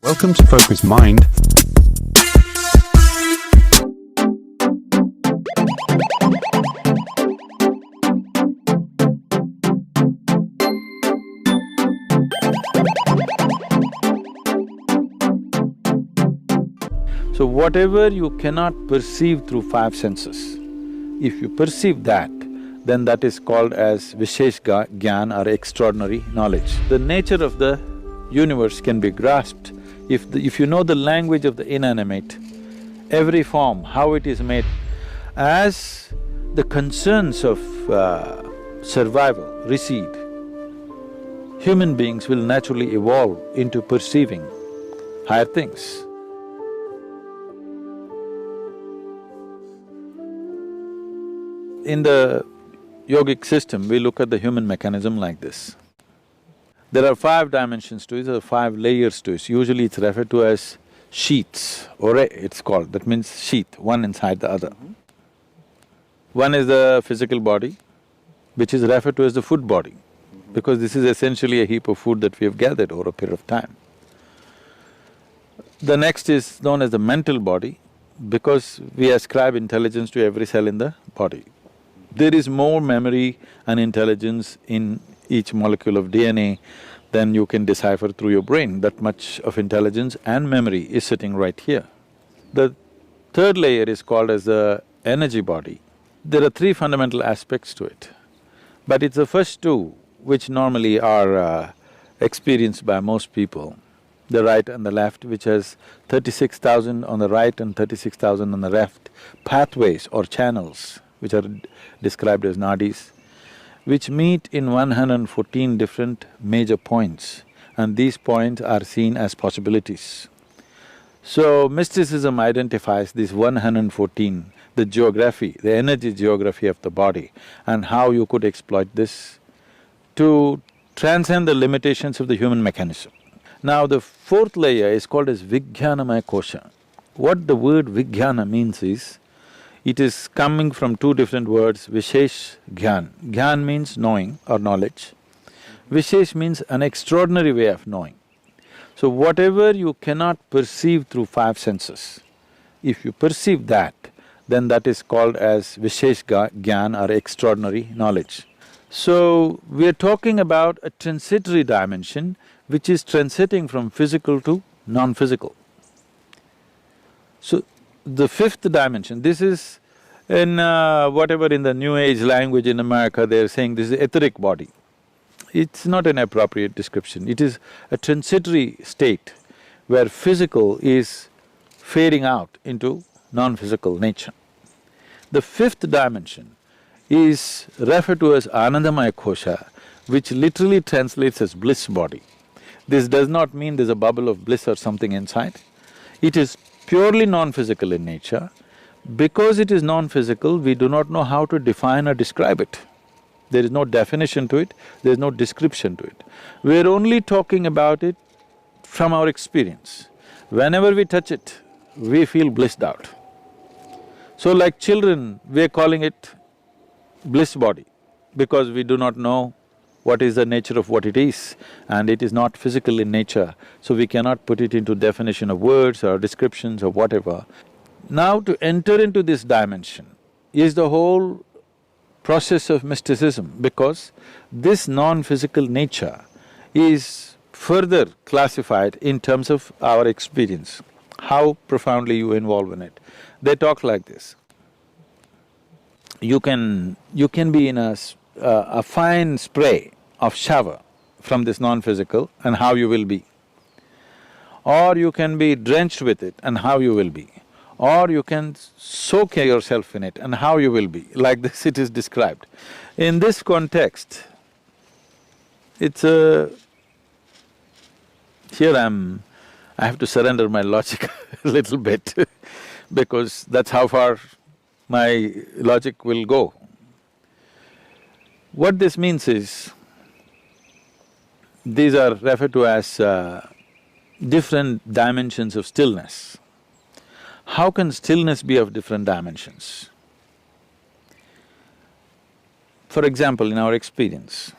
Welcome to Focus Mind. So whatever you cannot perceive through five senses, if you perceive that, then that is called as Vishesh Gyan or extraordinary knowledge. The nature of the universe can be grasped if you know the language of the inanimate, every form, how it is made. As the concerns of survival recede, human beings will naturally evolve into perceiving higher things. In the yogic system, we look at the human mechanism like this. There are five dimensions to it, there are five layers to it. Usually it's referred to as sheaths, ore it's called, that means sheath, one inside the other. One is the physical body, which is referred to as the food body, because this is essentially a heap of food that we have gathered over a period of time. The next is known as the mental body, because we ascribe intelligence to every cell in the body. There is more memory and intelligence in each molecule of DNA than you can decipher through your brain. That much of intelligence and memory is sitting right here. The third layer is called as the energy body. There are three fundamental aspects to it, but it's the first two which normally are experienced by most people, the right and the left, which has 36,000 on the right and 36,000 on the left, pathways or channels, which are described as nadis, which meet in 114 different major points, and these points are seen as possibilities. So, mysticism identifies these 114, the geography, the energy geography of the body, and how you could exploit this to transcend the limitations of the human mechanism. Now, the fourth layer is called as Vijnanamaya Kosha. What the word Vijnana means is, it is coming from two different words, Vishesh Gyan. Gyan means knowing or knowledge. Vishesh means an extraordinary way of knowing. So whatever you cannot perceive through five senses, if you perceive that, then that is called as Vishesh Gyan or extraordinary knowledge. So we are talking about a transitory dimension which is transiting from physical to non-physical. So the fifth dimension, this is in whatever in the New Age language in America, they're saying this is etheric body. It's not an appropriate description, it is a transitory state where physical is fading out into non-physical nature. The fifth dimension is referred to as Anandamaya Kosha, which literally translates as bliss body. This does not mean there's a bubble of bliss or something inside. It is purely non-physical in nature. Because it is non-physical, we do not know how to define or describe it. There is no definition to it, there is no description to it. We're only talking about it from our experience. Whenever we touch it, we feel blissed out. So like children, we're calling it bliss body, because we do not know what is the nature of what it is, and it is not physical in nature, so we cannot put it into definition of words or descriptions or whatever. Now to enter into this dimension is the whole process of mysticism, because this non-physical nature is further classified in terms of our experience, how profoundly you involve in it. They talk like this. You can be in a fine spray of shower from this non-physical and how you will be. Or you can be drenched with it and how you will be. Or you can soak yourself in it and how you will be, like this it is described. In this context, it's a… here I have to surrender my logic a little bit because that's how far my logic will go. What this means is, these are referred to as different dimensions of stillness. How can stillness be of different dimensions? For example, in our experience,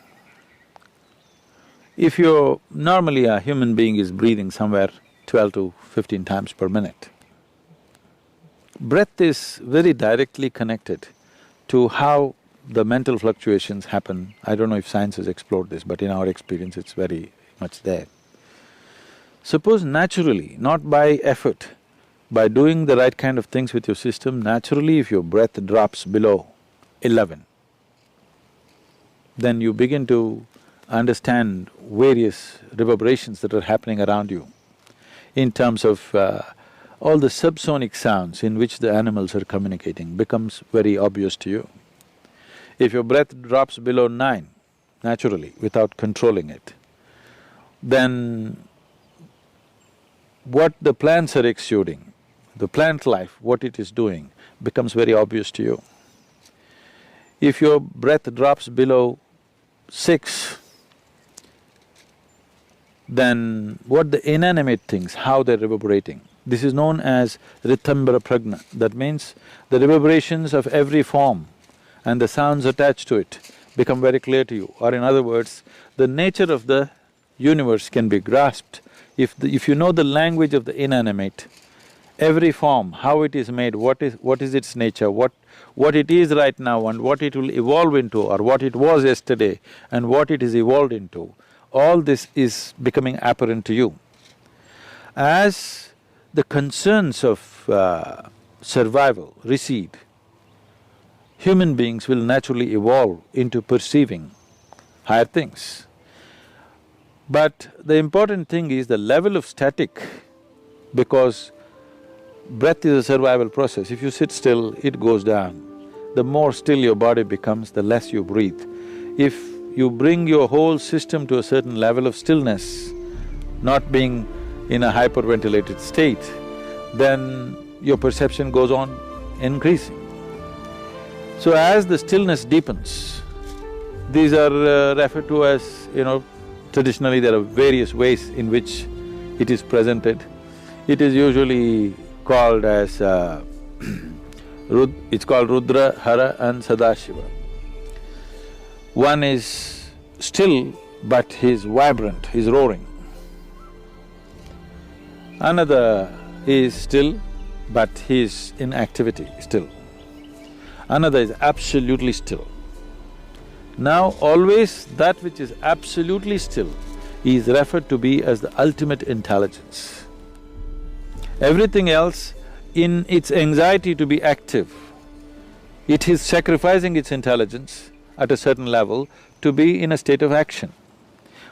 if you're… normally a human being is breathing somewhere 12 to 15 times per minute. Breath is very directly connected to how the mental fluctuations happen. I don't know if science has explored this, but in our experience it's very much there. Suppose naturally, not by effort, by doing the right kind of things with your system, naturally if your breath drops below 11, then you begin to understand various reverberations that are happening around you in terms of all the subsonic sounds in which the animals are communicating becomes very obvious to you. If your breath drops below 9, naturally, without controlling it, then what the plants are exuding, the plant life, what it is doing, becomes very obvious to you. If your breath drops below 6, then what the inanimate things, how they're reverberating, this is known as ritambara prajna. That means the reverberations of every form and the sounds attached to it become very clear to you. Or in other words, the nature of the universe can be grasped. If you know the language of the inanimate, every form, how it is made, what is its nature, what it is right now and what it will evolve into, or what it was yesterday and what it is evolved into, all this is becoming apparent to you. As the concerns of survival recede, human beings will naturally evolve into perceiving higher things. But the important thing is the level of static, because breath is a survival process. If you sit still, it goes down. The more still your body becomes, the less you breathe. If you bring your whole system to a certain level of stillness, not being in a hyperventilated state, then your perception goes on increasing. So as the stillness deepens, these are referred to as, traditionally there are various ways in which it is presented. It is usually called as it's called Rudra, Hara and Sadashiva. One is still, but he's vibrant, he's roaring. Another is still, but he's in activity still. Another is absolutely still. Now always that which is absolutely still is referred to be as the ultimate intelligence. Everything else, in its anxiety to be active, it is sacrificing its intelligence at a certain level to be in a state of action.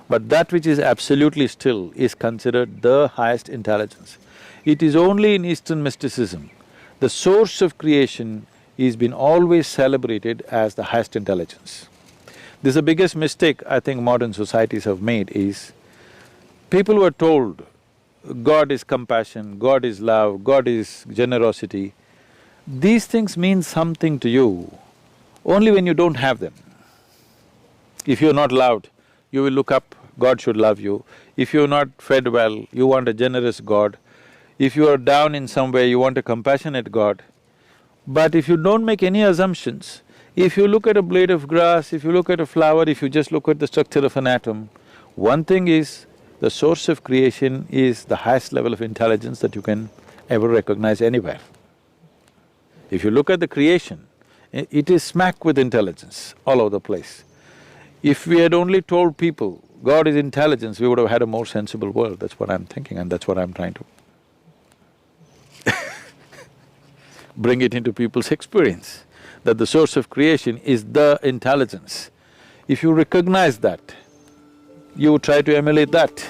But that which is absolutely still is considered the highest intelligence. It is only in Eastern mysticism, the source of creation is been always celebrated as the highest intelligence. This is the biggest mistake I think modern societies have made is, people were told God is compassion, God is love, God is generosity. These things mean something to you only when you don't have them. If you're not loved, you will look up, God should love you. If you're not fed well, you want a generous God. If you are down in some way, you want a compassionate God. But if you don't make any assumptions, if you look at a blade of grass, if you look at a flower, if you just look at the structure of an atom, one thing is, the source of creation is the highest level of intelligence that you can ever recognize anywhere. If you look at the creation, it is smack with intelligence all over the place. If we had only told people God is intelligence, we would have had a more sensible world. That's what I'm thinking and that's what I'm trying to bring it into people's experience, that the source of creation is the intelligence. If you recognize that, you try to emulate that.